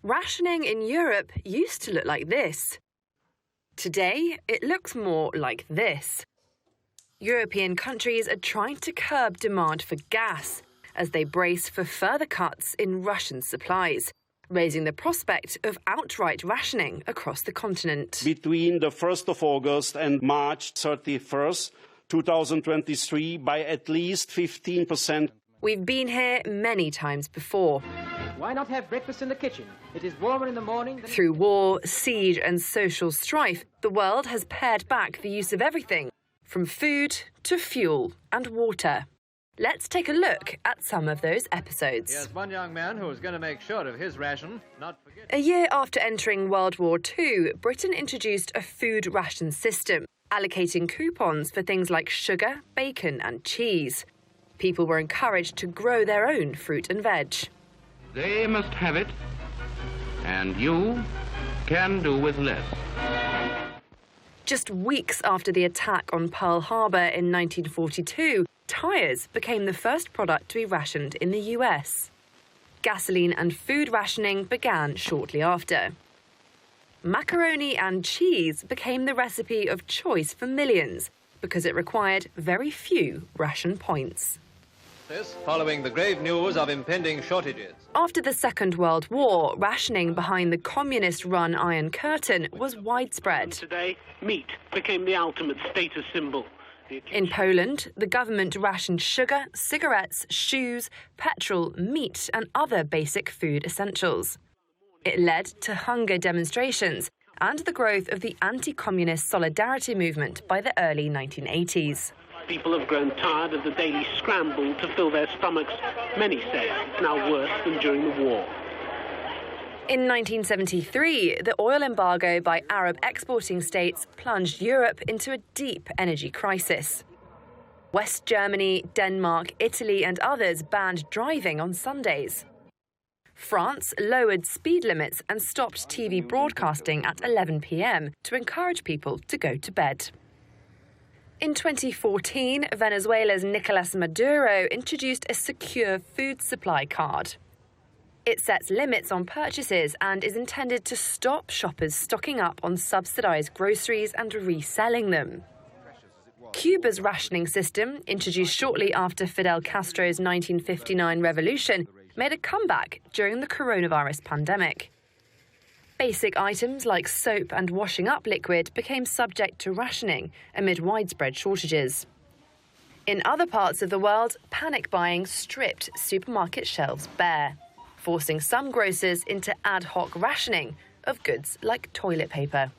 Rationing in Europe used to look like this. Today, it looks more like this. European countries are trying to curb demand for gas as they brace for further cuts in Russian supplies, raising the prospect of outright rationing across the continent. Between the 1st of August and March 31st, 2023, by at least 15%. We've been here many times before. Why not have breakfast in the kitchen? It is warmer in the morning. Through war, siege and social strife, the world has pared back the use of everything, from food to fuel and water. Let's take a look at some of those episodes. Here's one young man who is going to make sure of his ration. A year after entering World War II, Britain introduced a food ration system, allocating coupons for things like sugar, bacon and cheese. People were encouraged to grow their own fruit and veg. They must have it, and you can do with less. Just weeks after the attack on Pearl Harbor in 1942, tyres became the first product to be rationed in the US. Gasoline and food rationing began shortly after. Macaroni and cheese became the recipe of choice for millions because it required very few ration points. This following the grave news of impending shortages. After the Second World War, rationing behind the communist-run Iron Curtain was widespread. Today, meat became the ultimate status symbol. In Poland, the government rationed sugar, cigarettes, shoes, petrol, meat and other basic food essentials. It led to hunger demonstrations and the growth of the anti-communist solidarity movement by the early 1980s. People have grown tired of the daily scramble to fill their stomachs. Many say it's now worse than during the war. In 1973, the oil embargo by Arab exporting states plunged Europe into a deep energy crisis. West Germany, Denmark, Italy and others banned driving on Sundays. France lowered speed limits and stopped TV broadcasting at 11 p.m. to encourage people to go to bed. In 2014, Venezuela's Nicolas Maduro introduced a secure food supply card. It sets limits on purchases and is intended to stop shoppers stocking up on subsidized groceries and reselling them. Cuba's rationing system, introduced shortly after Fidel Castro's 1959 revolution, made a comeback during the coronavirus pandemic. Basic items like soap and washing up liquid became subject to rationing amid widespread shortages. In other parts of the world, panic buying stripped supermarket shelves bare, forcing some grocers into ad hoc rationing of goods like toilet paper.